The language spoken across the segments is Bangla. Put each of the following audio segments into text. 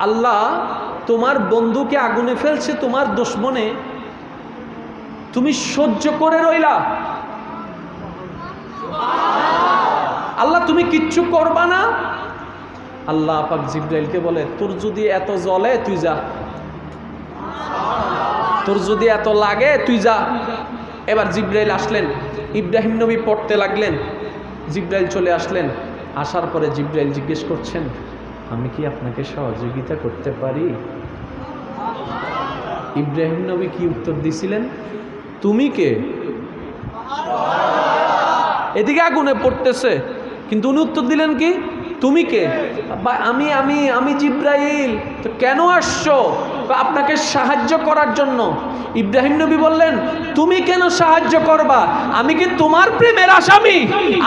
আল্লাহ তোমার বন্ধুকে আগুনে ফেলছে তোমার দুশমনে, তুমি সহ্য করে রইলা। আল্লাহ তুমি কিচ্ছু করবা না? আল্লাহ পাক জিবরাইলকে বলে, তোর যদি এত জ্বলে তুই যা, তোর যদি এত লাগে তুই যা। এবার জিবরাইল আসলেন, ইব্রাহিম নবী পড়তে লাগলেন, জিবরাইল চলে আসলেন। আসার পরে জিবরাইল জিজ্ঞেস করছেন, আমি কি আপনাকে সহযোগিতা করতে পারি? ইব্রাহিম নবী কি উত্তর দিছিলেন? তুমি কে? এদিকে আগুনে পড়তেছে, কিন্তু উনি উত্তর দিলেন কি? তুমি কে? আমি আমি আমি জিবরাইল। তো কেন আসছো? আপনাকে সাহায্য করার জন্য। ইব্রাহিম নবী বললেন, তুমি কেন সাহায্য করবা? আমি কি তোমার প্রেমের আসামি?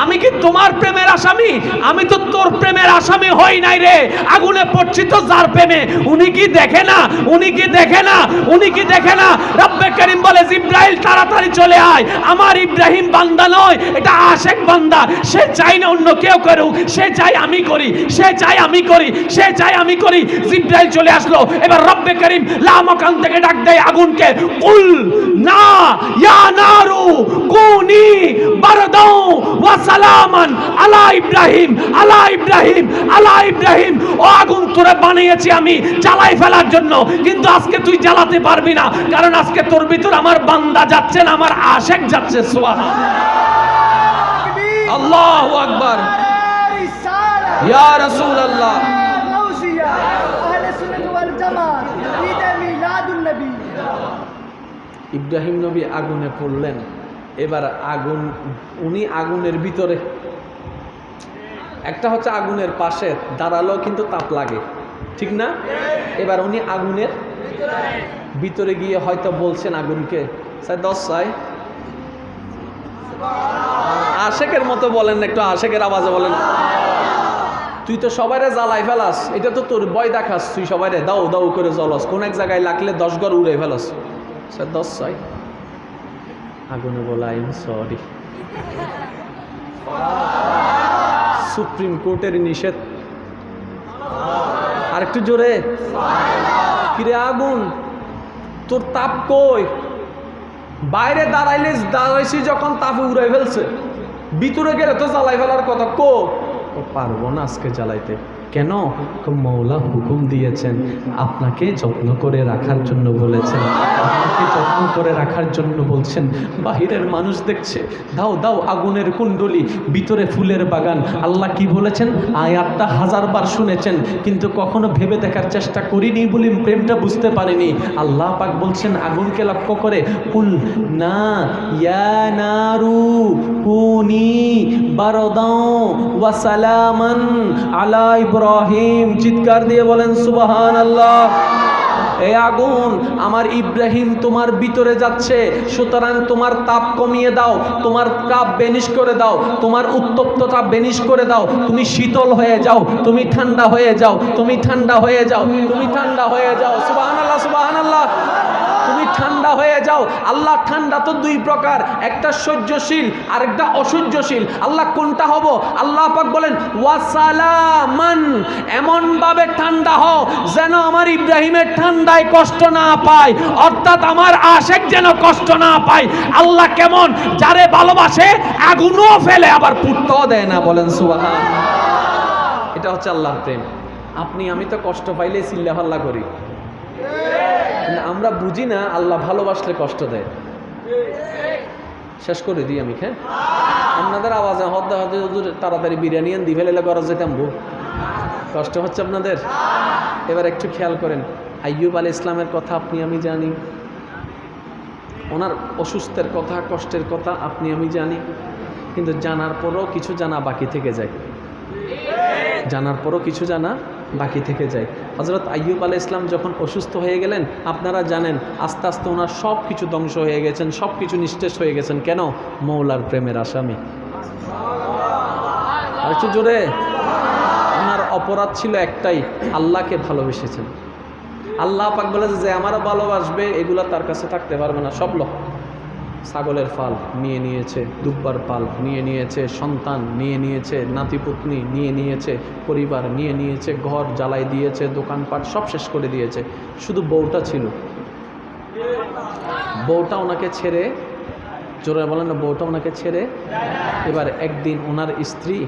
আমি কি তোমার প্রেমের আসামি? আমি তো তোর প্রেমের আসামি হই নাই রে। আগুনে পড়ছি তো যার প্রেমে। উনি কি দেখে না? উনি কি দেখে না? উনি কি দেখে না? রব্বে করিম বলে, জিবরাইল তাড়াতাড়ি চলে আয়। আমার ইব্রাহিম বান্দা নয়, এটা আশেক বান্দা। সে চাই না অন্য কেউ করুক, সে চাই আমি করি, সে চাই আমি করি, সে চাই আমি করি। জিবরাইল চলে আসলো। এবার রব্বে করিম লামাকান থেকে ডাক দেয় আগুনকে, কুল না ইয়া নারু কুনি বারদাও ওয়া সালামান আলা ইব্রাহিম, আলা ইব্রাহিম, আলা ইব্রাহিম। ও আগুন, তোরে বানিয়েছি আমি জ্বালাই ফেলার জন্য, কিন্তু আজকে তুই জ্বালাতে পারবি না, কারণ আজকে তোর ভিতর আমার বান্দা যাচ্ছে না, আমার আশেক যাচ্ছে। সুবহানাল্লাহ, আল্লাহু আকবার, ইয়া রাসূলুল্লাহ। ইব্রাহিম নবী আগুনে পড়লেন। এবার আগুন, উনি আগুনের ভিতরে, একটা হচ্ছে আগুনের পাশে দাঁড়ালেও কিন্তু তাপ লাগে, ঠিক না? এবার উনি আগুনের ভিতরে গিয়ে হয়তো বলছেন আগুনকে, স্যার 10 চাই। আশেকের মতো বলেন, একটু আশেকের আওয়াজে বলেন, তুই তো সবাইরে জ্বালাই ফেলাস, এটা তো তোর ভয় দেখাস, তুই সবাইরে দাও দাও করে জ্বলাস, কোন এক জায়গায় লাগলে 10 ঘর উড়ে ফেলাস। স্যার 10 চাই। আগুনে বলে, আই এম সরি, সুপ্রিম কোর্টের নিষেধ। আর একটু জোরে, কিরে আগুন, তোর তাপ কই? বাইরে দাঁড়াইছি যখন তাপে উড়াই ফেলছে, ভিতরে গেলে তো জ্বালাই ফেলার কথা। পারবো না আজকে জ্বালাইতে। কেন? মৌলা হুকুম দিয়েছেন, আপনাকে যত্ন করে রাখার জন্য বলেছেন, আপনাকে যত্ন করে রাখার জন্য বলছেন। বাহিরের মানুষ দেখছে, দাও দাও আগুনের কুণ্ডলি, ভিতরে ফুলের বাগান। আল্লাহ কি বলেছেন? আয়াতটা 1000 বার শুনেছেন, কিন্তু কখনো ভেবে দেখার চেষ্টা করিনি বলে প্রেমটা বুঝতে পারিনি। আল্লাহ পাক বলছেন আগুনকে লক্ষ্য করে, কুল না ইয়া নারু কুনি বারদাও ওয়া সালামান আলা ইব্রাহিম। চিৎকার দিয়ে বলেন সুবহানাল্লাহ। এই আগুন, আমার ইব্রাহিম তোমার ভিতরে যাচ্ছে, সুতরাং তোমার তাপ কমিয়ে দাও, তোমার তাপ বেনিশ করে দাও, তোমার উত্তপ্ততা বেনিশ করে দাও। তুমি শীতল হয়ে যাও, তুমি ঠান্ডা হয়ে যাও, তুমি ঠান্ডা হয়ে যাও, তুমি ঠান্ডা হয়ে যাও। সুবহানাল্লাহ, সুবহানাল্লাহ। তুমি ঠান্ডা হয়ে যাও। আল্লাহ ঠান্ডা তো 2 প্রকার, একটা সহ্যশীল আর একটা অসহ্যশীল। আল্লাহ কোনটা হব? আল্লাহ পাক বলেন ওয়াসালামান, এমন ভাবে ঠান্ডা হও যেন আমার ইব্রাহিমের ঠান্ডায় কষ্ট না পায়, অর্থাৎ আমার আশেক যেন কষ্ট না পায়। আল্লাহ কেমন? যারে ভালোবাসে আগুনও ফেলে, আবার পুড়তেও দেয় না। বলেন সুবহানাল্লাহ। এটা হচ্ছে আল্লাহর প্রেম। আপনি আমি তো কষ্ট পাইলে চিল্লা হাল্লা করি, আমরা বুঝি না আল্লাহ ভালোবাসলে কষ্ট দেয়। শেষ করে দিই আমি, হ্যাঁ? আপনাদের আওয়াজে হতে হতে তাড়াতাড়ি বিরিয়ানি আন দি ফেলে গরজ যেতাম, কষ্ট হচ্ছে আপনাদের। এবার একটু খেয়াল করেন, আইয়ুব আলাইহিস সালামের কথা আপনি আমি জানি, ওনার অসুস্থের কথা, কষ্টের কথা আপনি আমি জানি, কিন্তু জানার পরও কিছু জানা বাকি থেকে যায়, জানার পরও কিছু জানা বাকি থেকে যায়। হযরত আইয়ুব আলাইহিস সালাম যখন অসুস্থ হয়ে গেলেন, আপনারা জানেন আস্তে আস্তে ওনার সব কিছু ধ্বংস হয়ে গেছেন, সব কিছু নিঃশেষ হয়ে গেছেন। কেন? মৌলার প্রেমের আসামি। আর একটু জোরে। ওনার অপরাধ ছিল একটাই, আল্লাহকে ভালোবেসেছেন। আল্লাহ পাক বলেছে যে আমারও ভালোবাসবে, এগুলা তার কাছে থাকতে পারবে না, সব লোক। ছাগলের পাল নিয়ে নিয়েছে, দুব্বার পাল নিয়ে নিয়েছে, সন্তান নিয়ে নিয়েছে, নাতিপুতনি নিয়ে নিয়েছে, পরিবার নিয়ে নিয়েছে, ঘর জ্বালাই দিয়েছে, দোকানপাট সব শেষ করে দিয়েছে। শুধু বউটা ছিল। বউটা ওনাকে ছেড়ে, জোরে বলেন না, বউটা ওনাকে ছেড়ে এবার একদিন ওনার স্ত্রী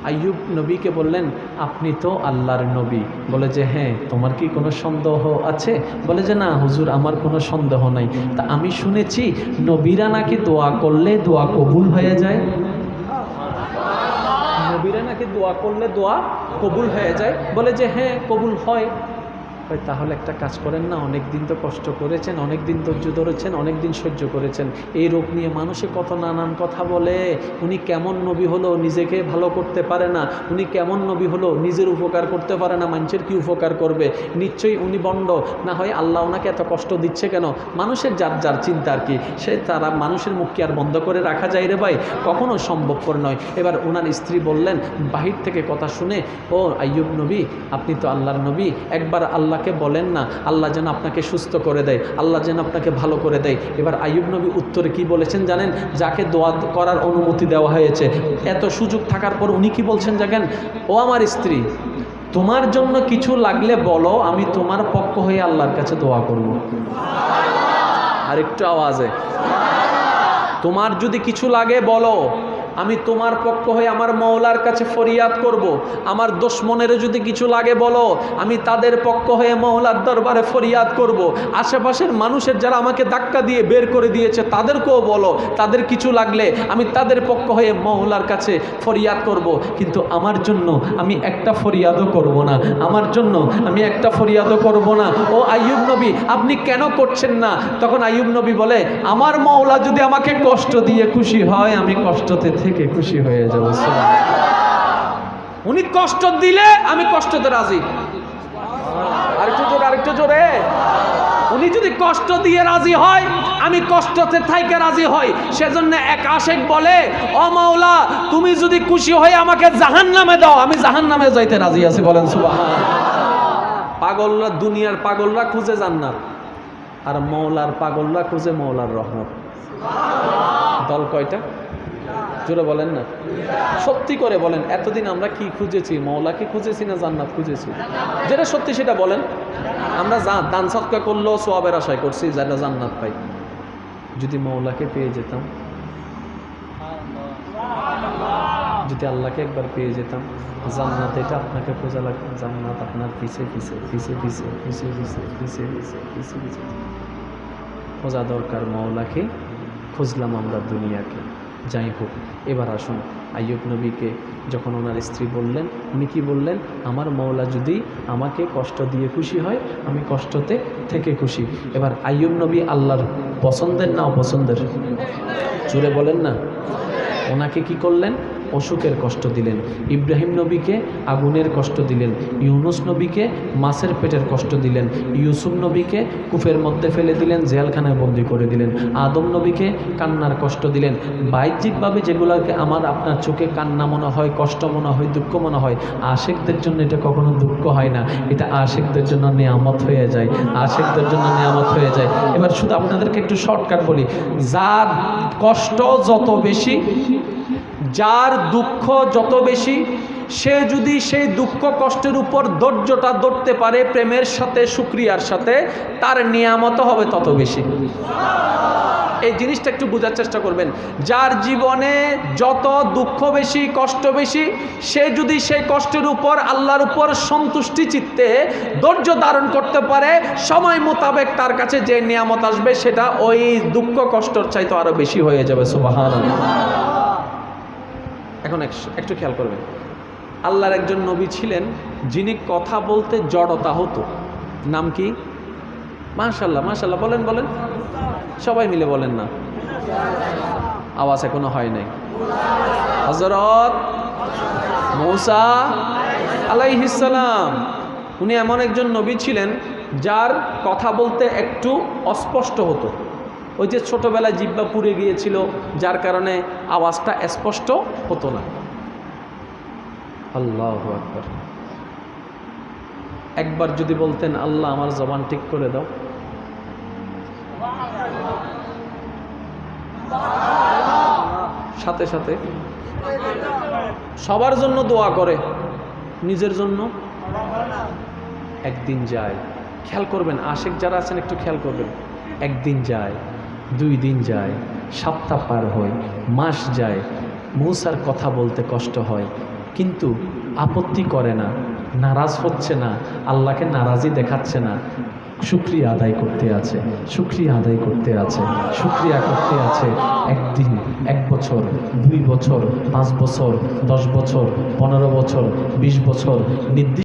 আইয়ুব নবীকে বললেন, আপনি তো আল্লাহর নবী। বলে যে হ্যাঁ, তোমার কি কোনো সন্দেহ আছে? বলে যে না হুজুর, আমার কোনো সন্দেহ নাই। তা আমি শুনেছি নবীরা নাকি দোয়া করলে দোয়া কবুল হয়ে যায়। নবীরা নাকি দোয়া করলে দোয়া কবুল হয়ে যায়। বলে যে হ্যাঁ, কবুল হয়। তাহলে একটা কাজ করেন না, অনেক দিন তো কষ্ট করেছেন, অনেক দিন ধৈর্য ধরেছেন, অনেক দিন সহ্য করেছেন, এই রোগ নিয়ে মানুষে কত নানান কথা বলে। উনি কেমন নবী হলো, নিজেকে ভালো করতে পারে না। উনি কেমন নবী হলো, নিজের উপকার করতে পারে না, মানুষের কি উপকার করবে? নিশ্চয়ই উনি বন্ড, না হয় আল্লাহ ওনাকে এত কষ্ট দিচ্ছে কেন? মানুষের যার যার চিন্তা আর কি, সে তারা মানুষের মুখ কি আর বন্ধ করে রাখা যায় রে ভাই? কখনো সম্ভবপর নয়। এবার ওনার স্ত্রী বললেন বাহির থেকে কথা শুনে, ও আইয়ুব নবী, আপনি তো আল্লাহর নবী, একবার আল্লাহকে বলেন না, আল্লাহ যেন আপনাকে সুস্থ করে দেয়, আল্লাহ যেন আপনাকে ভালো করে দেয়। এবার আইয়ুব নবী উত্তরে কি বলেছেন জানেন? যাকে দোয়া করার অনুমতি দেওয়া হয়েছে, এত সুযোগ থাকার পর উনি কি বলছেন জানেন? ও আমার স্ত্রী, তোমার জন্য কিছু লাগলে বলো, আমি তোমার পক্ষ হয়ে আল্লাহর কাছে দোয়া করব। আর একটু আওয়াজে, তোমার যদি কিছু লাগে বলো, আমি তোমার পক্ষ হয়ে আমার মওলার কাছে ফরিয়াদ করব। আমার দুশমনেরও যদি কিছু লাগে বলো, আমি তাদের পক্ষ হয়ে মওলার দরবারে ফরিয়াদ করব। আশেপাশের মানুষের যারা আমাকে ধাক্কা দিয়ে বের করে দিয়েছে তাদেরকেও বলো, তাদের কিছু লাগলে আমি তাদের পক্ষ হয়ে মওলার কাছে ফরিয়াদ করব। কিন্তু আমার জন্য আমি একটা ফরিয়াদও করব না, আমার জন্য আমি একটা ফরিয়াদও করব না। ও আইয়ুব নবী, আপনি কেন করছেন না? তখন আইয়ুব নবী বলে, আমার মওলা যদি আমাকে কষ্ট দিয়ে খুশি হয়, আমি কষ্টতে থেকে খুশি হয়ে যাব। উনি কষ্ট দিলে আমি কষ্টতে রাজি। আরেকটু জোরে, আরেকটু জোরে। উনি যদি কষ্ট দিয়ে রাজি হয়, আমি কষ্টতে থাইকে রাজি হই। সেজন্য এক আশেক বলে, ও মাওলা, তুমি যদি খুশি হয়ে আমাকে জাহান্নামে দাও, আমি জাহান্নামে যাইতে রাজি আছি। বলেন সুবহান। পাগলরা, দুনিয়ার পাগলরা খুঁজে জান্নাত, আর মওলার পাগলরা খুঁজে মওলার রহমত। দল কয়টা? জোরে বলেন না, সত্যি করে বলেন, এতদিন আমরা কি খুঁজেছি? মওলাকে খুঁজেছি না জান্নাত খুঁজেছি? যেটা সত্যি সেটা বলেন। আমরা দান সদকা করলেও সওয়াবের আশায় করছি যেটা জান্নাত পাই। যদি মওলাকে পেয়ে যেতাম, যদি আল্লাহকে একবার পেয়ে যেতাম, জান্নাত এটা আপনাকে খোঁজা লাগবে, জান্নাত আপনার পিছে পিছে পিছে পিছে পিছে পিছে পিছে পিছে পিছে পিছে খোঁজা দরকার। মওলাকে খুঁজলাম আমরা দুনিয়াকে। যাই হোক, এবার আসুন আইয়ুব নবীকে যখন ওনার স্ত্রী বললেন, উনি কি বললেন? আমার মওলা যদি আমাকে কষ্ট দিয়ে খুশি হয়, আমি কষ্টতে থেকে খুশি। এবার আইয়ুব নবী আল্লাহর পছন্দের না অপছন্দের? জোরে বলেন না। ওনাকে কি করলেন? অসুখের কষ্ট দিলেন। ইব্রাহিম নবীকে আগুনের কষ্ট দিলেন। ইউনুস নবীকে মাছের পেটের কষ্ট দিলেন। ইউসুফ নবীকে কূপের মধ্যে ফেলে দিলেন, জেলখানায় বন্দি করে দিলেন। আদম নবীকে কান্নার কষ্ট দিলেন। বাহ্যিকভাবে যেগুলোকে আমার আপনার চোখে কান্না মনে হয়, কষ্ট মনে হয়, দুঃখ মনে হয়, আশেকদের জন্য এটা কখনো দুঃখ হয় না, এটা আশেকদের জন্য নিয়ামত হয়ে যায়, আশেকদের জন্য নিয়ামত হয়ে যায়। এবার শুধু আপনাদেরকে একটু শর্টকাট বলি, যার কষ্ট যত বেশি, যার দুঃখ যত বেশি, সে যদি সেই দুঃখ কষ্টের উপর ধৈর্যটা ধরতে পারে প্রেমের সাথে, শুকরিয়ার সাথে, তার নিয়ামত হবে তত বেশি। এই জিনিসটা একটু বোঝার চেষ্টা করবেন। যার জীবনে যত দুঃখ বেশি, কষ্ট বেশি, সে যদি সেই কষ্টের উপর আল্লাহর উপর সন্তুষ্টি চিত্তে ধৈর্য ধারণ করতে পারে, সময় মোতাবেক তার কাছে যে নিয়ামত আসবে সেটা ওই দুঃখ কষ্টর চাইতে আরো বেশি হয়ে যাবে। সুবহানাল্লাহ। এখন একটু খেয়াল করবেন, আল্লাহর একজন নবী ছিলেন যিনি কথা বলতে জড়তা হতো। নাম কি? মাশাআল্লাহ, মাশাআল্লাহ, বলেন বলেন, সবাই মিলে বলেন না, আওয়াজ এখনো হয় নাই। হযরত মূসা আলাইহিস সালাম, উনি এমন একজন নবী ছিলেন যার কথা বলতে একটু অস্পষ্ট হতো। ওই যে ছোটবেলায় জিহ্বা পুড়ে গিয়েছিল, যার কারণে আওয়াজটা স্পষ্ট হতো না। আল্লাহু আকবার। একবার যদি বলতেন, আল্লাহ আমার জবান ঠিক করে দাও, সাথে সাথে সবার জন্য দোয়া করে, নিজের জন্য একদিন যায়। খেয়াল করবেন, আশেক যারা আছেন একটু খেয়াল করবেন, একদিন যায়, 2 দিন যায়, সপ্তাহ পার হয়, মাস যায়, মূসার কথা বলতে কষ্ট হয়, কিন্তু আপত্তি করে না, নারাজ হচ্ছে না, আল্লাহকে নারাজি দেখাচ্ছে না, শুকরিয়া আদায় করতে আছে, শুকরিয়া আদায় করতে আছে, শুকরিয়া করতে আছে। একদিন, 1 বছর, 2 বছর, 5 বছর, 10 বছর, 15 বছর, 20 বছর, নির্দিষ্ট